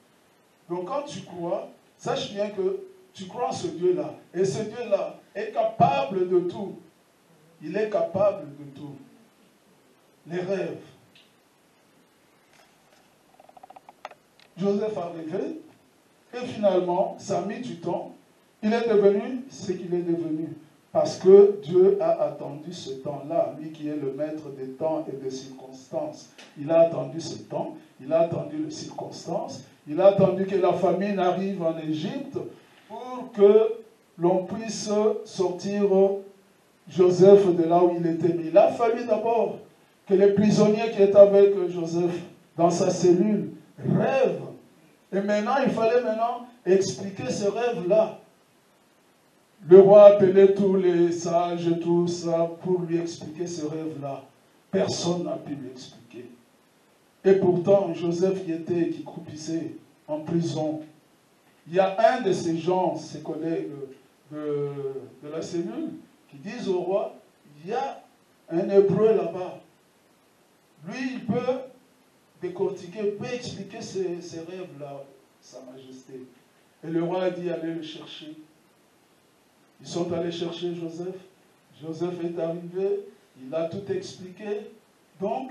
Donc quand tu crois, sache bien que tu crois en ce Dieu-là. Et ce Dieu-là est capable de tout. Il est capable de tout. Les rêves. Joseph a rêvé. Et finalement, ça a mis du temps. Il est devenu ce qu'il est devenu. Parce que Dieu a attendu ce temps-là. Lui qui est le maître des temps et des circonstances. Il a attendu ce temps. Il a attendu les circonstances. Il a attendu que la famine arrive en Égypte pour que l'on puisse sortir Joseph de là où il était mis. Il a fallu d'abord que les prisonniers qui étaient avec Joseph dans sa cellule rêvent. Et maintenant, il fallait expliquer ce rêve-là. Le roi appelait tous les sages et tout ça pour lui expliquer ce rêve-là. Personne n'a pu lui expliquer. Et pourtant, Joseph qui croupissait en prison. Il y a un de ces gens, ses collègues de la cellule, qui disent au roi, il y a un Hébreu là-bas. Lui, il peut décortiquer, peut expliquer ces rêves-là, Sa Majesté. Et le roi a dit, allez le chercher. Ils sont allés chercher Joseph. Joseph est arrivé, il a tout expliqué. Donc,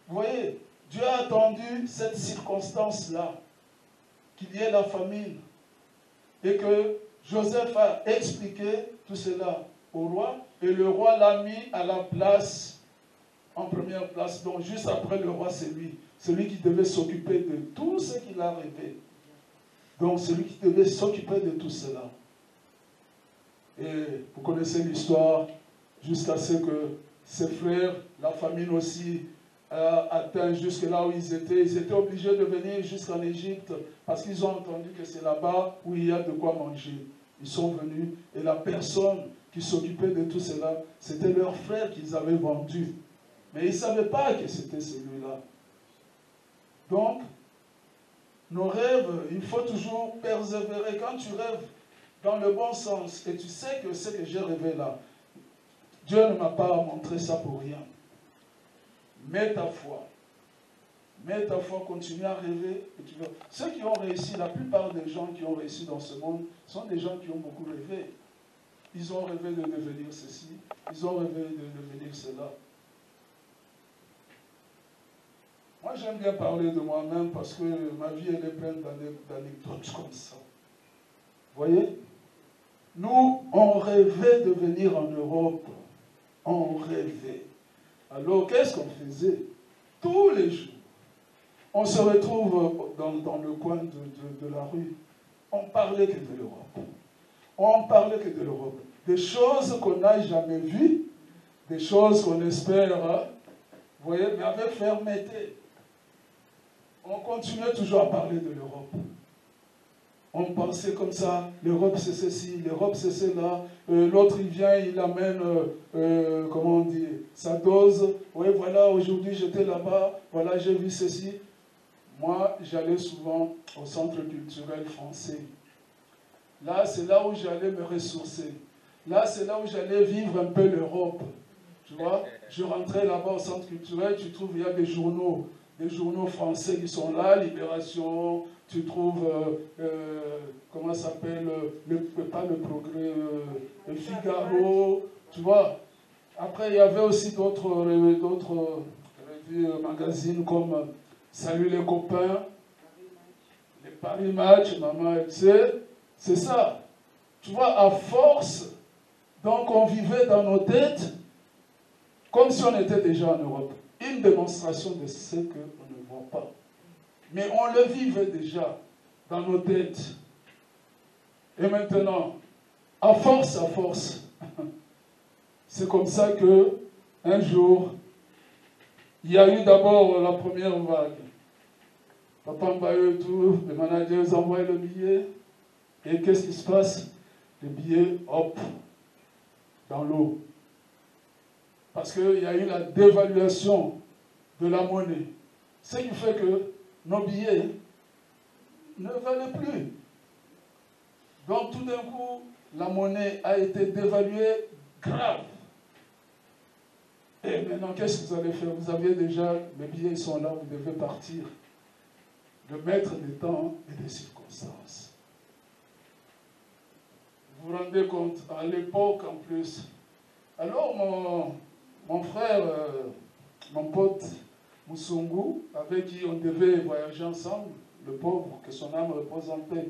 vous voyez, Dieu a attendu cette circonstance-là, qu'il y ait la famine. Et que Joseph a expliqué tout cela au roi, et le roi l'a mis à la place, en première place. Donc, juste après le roi, c'est lui. Celui qui devait s'occuper de tout ce qu'il a rêvé. Donc, celui qui devait s'occuper de tout cela. Et vous connaissez l'histoire, jusqu'à ce que ses frères, la famine aussi, a atteint jusque là où ils étaient. Ils étaient obligés de venir jusqu'en Égypte parce qu'ils ont entendu que c'est là-bas où il y a de quoi manger. Ils sont venus et la personne qui s'occupait de tout cela, c'était leur frère qu'ils avaient vendu. Mais ils ne savaient pas que c'était celui-là. Donc, nos rêves, il faut toujours persévérer. Quand tu rêves dans le bon sens, et tu sais que ce que j'ai rêvé là, Dieu ne m'a pas montré ça pour rien. Mets ta foi, continue à rêver. Et tu vas... Ceux qui ont réussi, la plupart des gens qui ont réussi dans ce monde, sont des gens qui ont beaucoup rêvé. Ils ont rêvé de devenir ceci, ils ont rêvé de devenir cela. Moi, j'aime bien parler de moi-même parce que ma vie, elle est pleine d'anecdotes comme ça. Vous voyez? Nous, on rêvait de venir en Europe. On rêvait. Alors, qu'est-ce qu'on faisait? Tous les jours, on se retrouve dans le coin de la rue. On parlait que de l'Europe. On parlait que de l'Europe. Des choses qu'on n'a jamais vues, des choses qu'on espère, hein, vous voyez, mais avec fermeté. On continuait toujours à parler de l'Europe. On pensait comme ça, l'Europe c'est ceci, l'Europe c'est cela, l'autre il vient, il amène, comment on dit, sa dose. Oui, voilà, aujourd'hui j'étais là-bas, voilà, j'ai vu ceci. Moi, j'allais souvent au centre culturel français. Là, c'est là où j'allais me ressourcer. Là, c'est là où j'allais vivre un peu l'Europe. Tu vois, je rentrais là-bas au centre culturel, tu trouves, il y a des journaux français qui sont là, Libération, tu trouves, comment ça s'appelle, pas le Progrès, le Figaro, tu vois. Après, il y avait aussi d'autres magazines comme Salut les copains, les Paris Match, Maman, c'est ça. Tu vois, à force, donc on vivait dans nos têtes comme si on était déjà en Europe. Une démonstration de ce qu'on ne voit pas. Mais on le vivait déjà dans nos têtes. Et maintenant, à force, c'est comme ça que un jour, il y a eu d'abord la première vague. Papa Mbaye et tout, les managers envoient le billet. Et qu'est-ce qui se passe? Le billet, hop, dans l'eau. Parce qu'il y a eu la dévaluation de la monnaie. Ce qui fait que nos billets ne valaient plus. Donc tout d'un coup, la monnaie a été dévaluée grave. Et maintenant, qu'est-ce que vous allez faire? Vous aviez déjà, les billets sont là, vous devez partir. Le maître des temps et des circonstances. Vous vous rendez compte, à l'époque en plus. Alors mon frère, mon pote Moussungu, avec qui on devait voyager ensemble, le pauvre, que son âme repose en paix.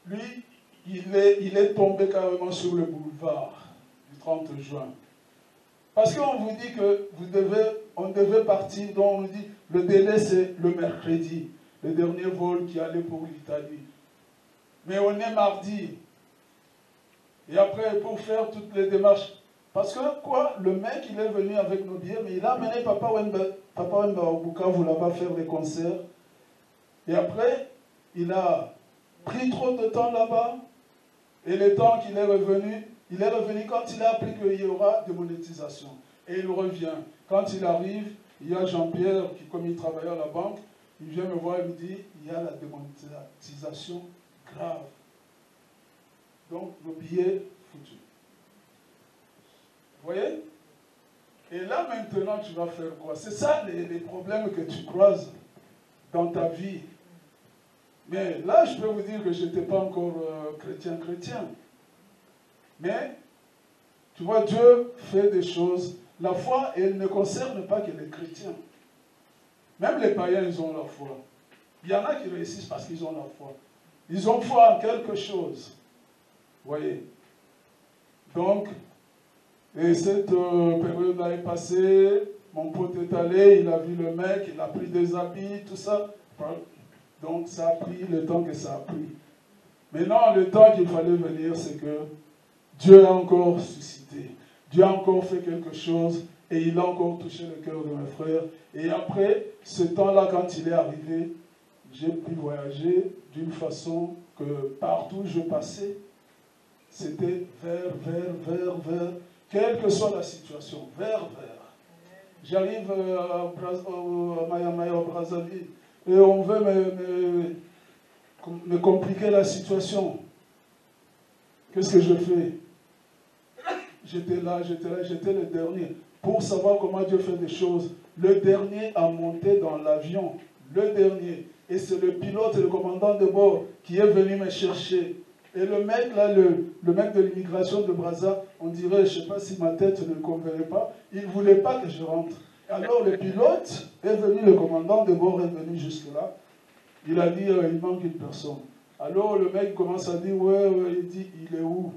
Lui, il est tombé carrément sur le boulevard du 30 juin. Parce qu'on vous dit que on devait partir, donc on nous dit, le délai c'est le mercredi, le dernier vol qui allait pour l'Italie. Mais on est mardi. Et après, pour faire toutes les démarches, parce que quoi, le mec, il est venu avec nos billets, mais il a amené Papa Wemba au Bukavu là-bas faire des concerts. Et après, il a pris trop de temps là-bas. Et le temps qu'il est revenu quand il a appris qu'il y aura démonétisation. Et il revient. Quand il arrive, il y a Jean-Pierre, qui, comme il travaillait à la banque, il vient me voir et me dit, il y a la démonétisation grave. Donc, le billet foutu. Vous voyez? Et là, maintenant, tu vas faire quoi? C'est ça les problèmes que tu croises dans ta vie. Mais là, je peux vous dire que je n'étais pas encore chrétien. Mais, tu vois, Dieu fait des choses. La foi, elle ne concerne pas que les chrétiens. Même les païens, ils ont la foi. Il y en a qui réussissent parce qu'ils ont la foi. Ils ont foi en quelque chose. Vous voyez? Donc, et cette période-là est passée, mon pote est allé, il a vu le mec, il a pris des habits, tout ça. Donc, ça a pris le temps que ça a pris. Maintenant, le temps qu'il fallait venir, c'est que Dieu a encore suscité. Dieu a encore fait quelque chose et il a encore touché le cœur de mes frères. Et après, ce temps-là, quand il est arrivé, j'ai pu voyager d'une façon que partout où je passais, c'était vers, quelle que soit la situation, vers. J'arrive à Mayamaya, au Brazzaville, et on veut me compliquer la situation. Qu'est-ce que je fais? J'étais le dernier. Pour savoir comment Dieu fait des choses, le dernier a monté dans l'avion. Le dernier. Et c'est le pilote et le commandant de bord qui est venu me chercher. Et le mec là, le mec de l'immigration de Brazza, on dirait, je ne sais pas si ma tête ne le convenait pas, il ne voulait pas que je rentre. Alors le pilote est venu, le commandant de bord est venu jusque là. Il a dit, il manque une personne. Alors le mec commence à dire, ouais, il dit, il est où?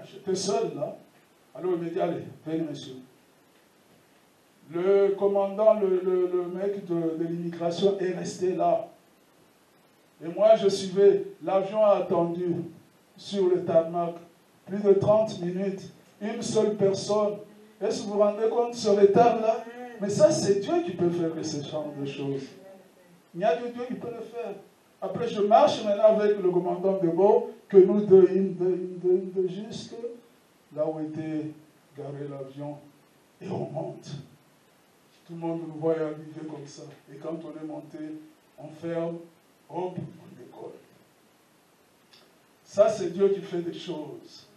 J'étais seul là. Alors il me dit, allez, venez monsieur. Le commandant, le mec de l'immigration est resté là. Et moi je suivais. L'avion a attendu sur le tarmac plus de 30 minutes. Une seule personne. Est-ce que vous vous rendez compte ce retard-là? Mais ça, c'est Dieu qui peut faire ce genre de choses. Il y a que Dieu qui peut le faire. Après, je marche maintenant avec le commandant de bord, que nous deux, jusque là où était garé l'avion, et on monte. Tout le monde nous voit arriver comme ça. Et quand on est monté, on ferme, hop, on décolle. Ça, c'est Dieu qui fait des choses.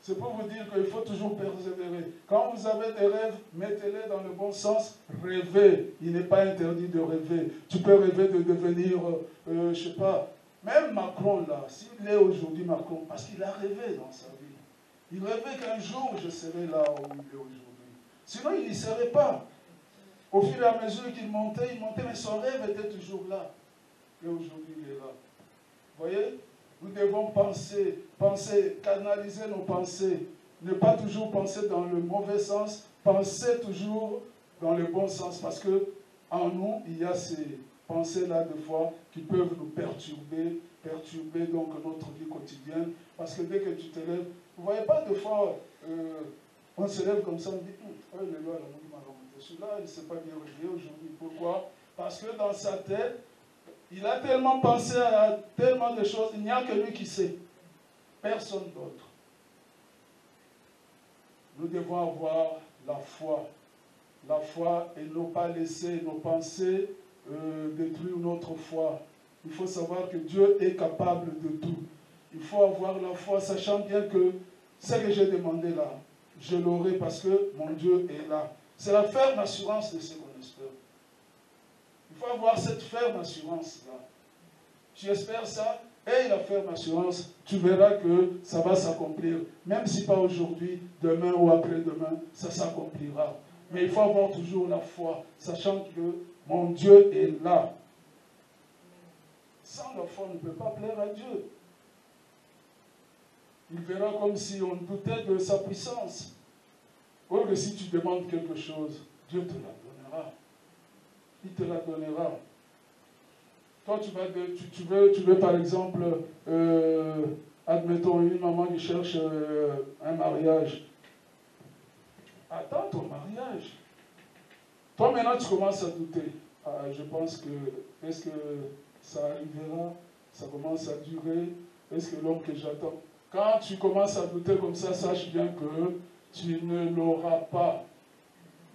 C'est pour vous dire qu'il faut toujours persévérer. Quand vous avez des rêves, mettez-les dans le bon sens. Rêvez. Il n'est pas interdit de rêver. Tu peux rêver de devenir, je ne sais pas, même Macron là, s'il est aujourd'hui Macron, parce qu'il a rêvé dans sa vie. Il rêvait qu'un jour je serai là où il est aujourd'hui. Sinon, il n'y serait pas. Au fur et à mesure qu'il montait, mais son rêve était toujours là. Et aujourd'hui, il est là. Vous voyez? Nous devons penser, canaliser nos pensées. Ne pas toujours penser dans le mauvais sens, penser toujours dans le bon sens. Parce que en nous, il y a ces pensées-là de foi qui peuvent nous perturber donc notre vie quotidienne. Parce que dès que tu te lèves, vous ne voyez pas de fois, on se lève comme ça, on dit, oh, le Lord m'a remonté. Celui-là, il ne s'est pas bien réveillé aujourd'hui. Pourquoi? Parce que dans sa tête, il a tellement pensé à tellement de choses, il n'y a que lui qui sait. Personne d'autre. Nous devons avoir la foi. La foi et ne pas laisser nos pensées détruire notre foi. Il faut savoir que Dieu est capable de tout. Il faut avoir la foi, sachant bien que ce que j'ai demandé là, je l'aurai parce que mon Dieu est là. C'est la ferme assurance de ce qu'on espère. Il faut avoir cette ferme assurance-là. Tu espères ça, et la ferme assurance, tu verras que ça va s'accomplir. Même si pas aujourd'hui, demain ou après-demain, ça s'accomplira. Mais il faut avoir toujours la foi, sachant que mon Dieu est là. Sans la foi, on ne peut pas plaire à Dieu. Il verra comme si on doutait de sa puissance. Or que si tu demandes quelque chose, Dieu te la donnera. Il te la donnera. Toi, tu veux par exemple, admettons une maman qui cherche un mariage. Attends ton mariage. Toi maintenant tu commences à douter. Ah, je pense que, est-ce que ça arrivera? Ça commence à durer. Est-ce que l'homme que j'attends? Quand tu commences à douter comme ça, sache bien que tu ne l'auras pas.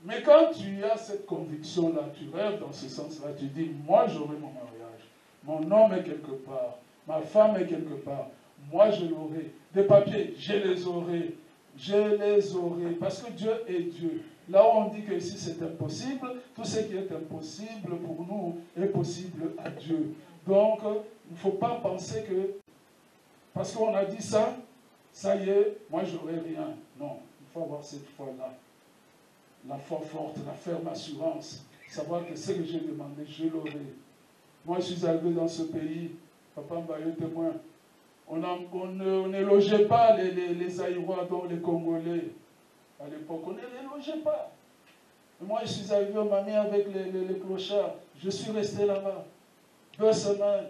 Mais quand tu as cette conviction-là, tu rêves dans ce sens-là, tu dis, moi j'aurai mon mariage. Mon homme est quelque part. Ma femme est quelque part. Moi je l'aurai. Des papiers, je les aurai. Je les aurai. Parce que Dieu est Dieu. Là où on dit que ici c'est impossible, tout ce qui est impossible pour nous est possible à Dieu. Donc, il ne faut pas penser que, parce qu'on a dit ça, ça y est, moi j'aurai rien. Non, il faut avoir cette foi-là. La foi forte, la ferme assurance. Savoir que ce que j'ai demandé, je l'aurai. Moi je suis arrivé dans ce pays, Papa Mbaye témoin. On ne logeait pas les Aïrois, donc les Congolais. À l'époque, on ne les logeait pas. Et moi, je suis arrivé, on m'a mis avec les clochards. Je suis resté là-bas. 2 semaines.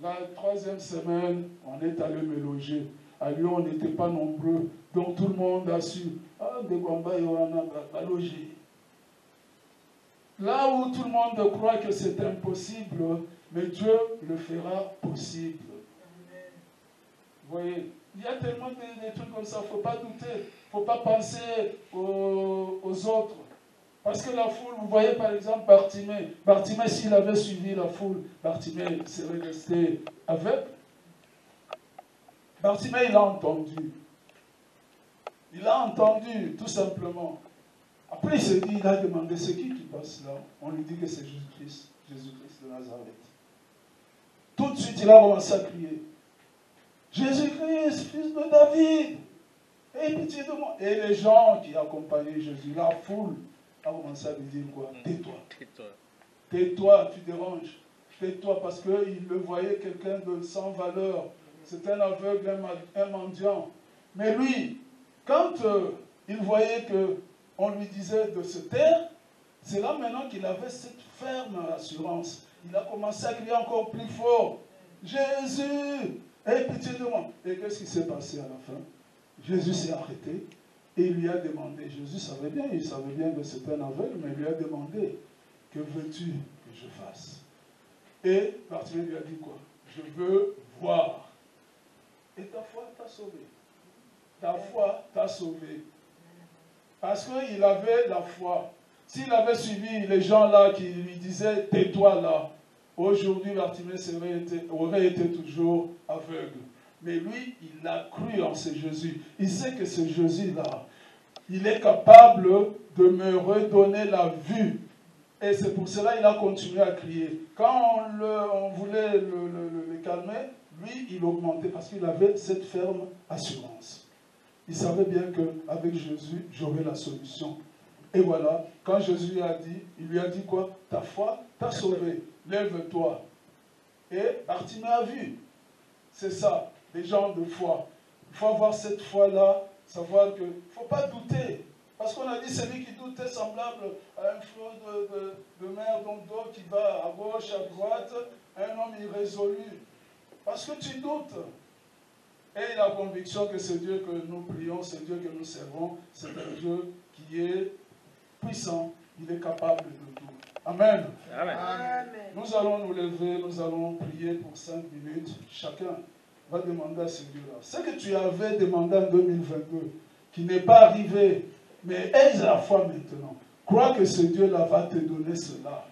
La 3e semaine, on est allé me loger. À Lyon, on n'était pas nombreux. Donc tout le monde a su. Ah, de Gwamba, Yohana va loger. Là où tout le monde croit que c'est impossible, mais Dieu le fera possible. Vous voyez, il y a tellement de trucs comme ça, il ne faut pas douter, il ne faut pas penser aux autres. Parce que la foule, vous voyez par exemple Bartimée. Bartimée, s'il avait suivi la foule, Bartimée serait resté aveugle. Bartimée, il a entendu. Il a entendu, tout simplement. Après, il s'est dit, il a demandé, c'est qui passe là? On lui dit que c'est Jésus-Christ, Jésus-Christ de Nazareth. Tout de suite, il a commencé à crier. Jésus-Christ, fils de David, aie pitié de moi. Et les gens qui accompagnaient Jésus, la foule, a commencé à lui dire quoi? Tais-toi. Tais-toi, tu déranges. Tais-toi, parce qu'il le voyait quelqu'un de sans valeur. C'est un aveugle, un mendiant. Mais lui, quand il voyait qu'on lui disait de se taire, c'est là maintenant qu'il avait cette ferme assurance. Il a commencé à crier encore plus fort. Jésus, aie pitié de moi. Et qu'est-ce qui s'est passé à la fin? Jésus s'est arrêté et il lui a demandé, Jésus savait bien, il savait bien que c'était un aveugle, mais il lui a demandé, que veux-tu que je fasse? Et Bartimée lui a dit quoi? Je veux voir. Et ta foi t'a sauvé. Ta foi t'a sauvé. Parce qu'il avait la foi. S'il avait suivi les gens là qui lui disaient, tais-toi là, aujourd'hui Bartimée aurait été toujours aveugle. Mais lui, il a cru en ce Jésus. Il sait que ce Jésus-là, il est capable de me redonner la vue. Et c'est pour cela qu'il a continué à crier. Quand on voulait le calmer, lui, il augmentait parce qu'il avait cette ferme assurance. Il savait bien qu'avec Jésus, j'aurais la solution. Et voilà, quand Jésus lui a dit, il lui a dit quoi? Ta foi t'a sauvé, lève-toi. Et Bartimée a vu. C'est ça, les gens de foi. Il faut avoir cette foi-là, savoir qu'il ne faut pas douter. Parce qu'on a dit, celui qui doute est semblable à un flot de mer d'eau qui va à gauche, à droite, un homme irrésolu. Parce que tu doutes. Et la conviction que ce Dieu que nous prions, ce Dieu que nous servons, c'est un Dieu qui est puissant, il est capable de tout. Amen. Amen. Amen. Nous allons nous lever, nous allons prier pour 5 minutes. Chacun va demander à ce Dieu-là. Ce que tu avais demandé en 2022, qui n'est pas arrivé, mais aie la foi maintenant. Crois que ce Dieu-là va te donner cela.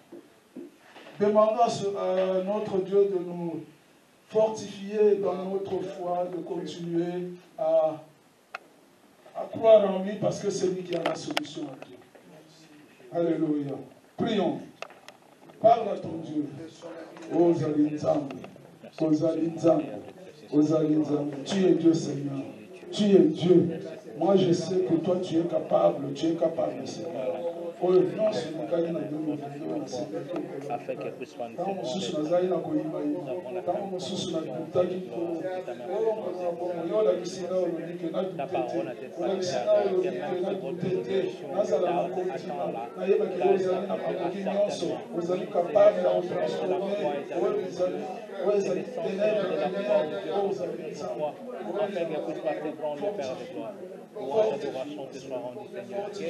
Demandons à notre Dieu de nous fortifier dans notre foi, de continuer à croire en lui parce que c'est lui qui a la solution à tout. Alléluia. Prions. Parle à ton Dieu. Tu es Dieu, Seigneur. Tu es Dieu. Moi, je sais que toi, tu es capable, Seigneur. Oh, non, c'est mon cas, afin qu'elle puisse faire ta parole a été Gloire et adoration te soit rendue, Seigneur. Que ces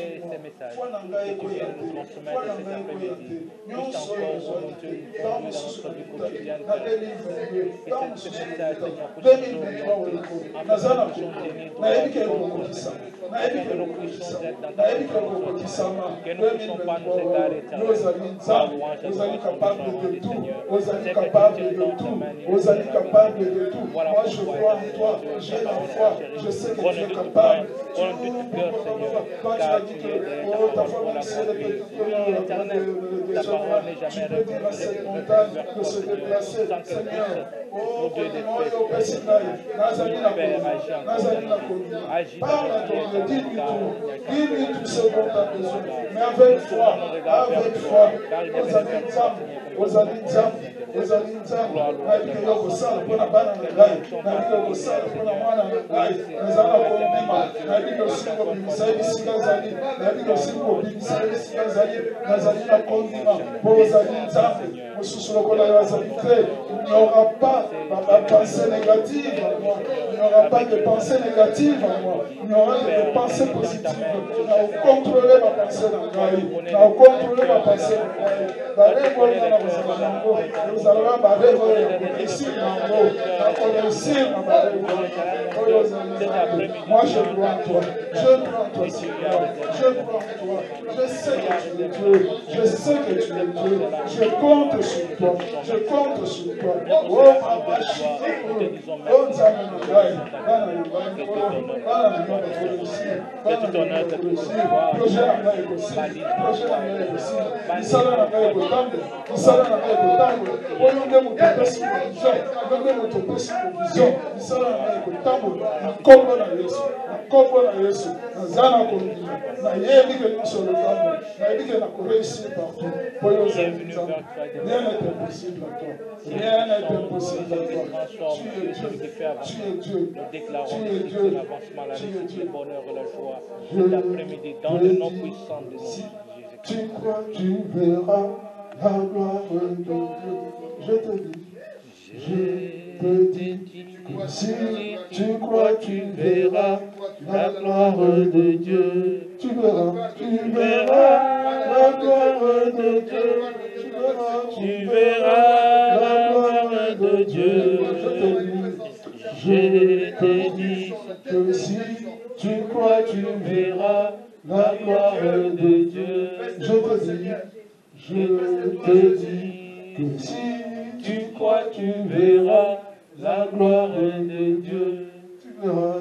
messages que tu viens nous transmettre cet après-midi puissent encore, oh mon Dieu, nous conduire dans notre vie quotidienne. Que ces messages, Seigneur, puissent nous orienter afin que nous puissions tenir droit devant toi, Seigneur. Afin que nous puissions être dans ta présence, que nous ne puissions pas nous égarer, Seigneur. Par louange et adoration te soit rendue, Seigneur. C'est que tu tiens dans ta main, voilà pourquoi je crois en toi, j'ai la foi, je sais que tu es capable. Prends de tout cœur, Seigneur, car tu es derrière ta parole pour la conduire. Oui, éternel, ta parole n'est jamais revenue vers toi, Seigneur, sans qu'elle puisse nous donner des faits. Père, agis encore, agis dis-lui tout ce dont tu as besoin, mais avec foi, il n'y aura pas de pensée négative en moi. Il n'y aura pas de pensée négative en moi. Il y aura des pensées positives. Contrôler ma pensée dans contrôler ma pensée moi je crois en toi. Je crois en toi, Seigneur. Je crois en toi. Je sais que tu es Dieu. Je sais que tu es Dieu. Je compte sur toi. Je compte sur toi. Oh, rien n'est impossible à toi. Rien n'est impossible à toi. Tu es Dieu. Nous déclarons l'avancement, la réussite, le bonheur et la joie cet après-midi dans le nom puissant de Jésus. Tu crois, tu verras la gloire de Dieu. Je te dis, si tu crois, tu verras la gloire de Dieu. Tu verras la gloire de Dieu. Tu verras la gloire de Dieu. Je te dis que si tu crois, tu verras la gloire de Dieu. Je te dis que si tu crois, tu verras la gloire de Dieu.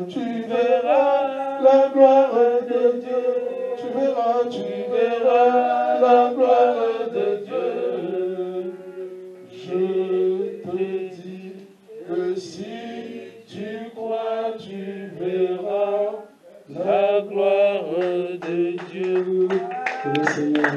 Tu verras la gloire de Dieu. Tu verras la gloire de Dieu. Je te dis que si tu crois, tu verras la gloire de Dieu. Que le Seigneur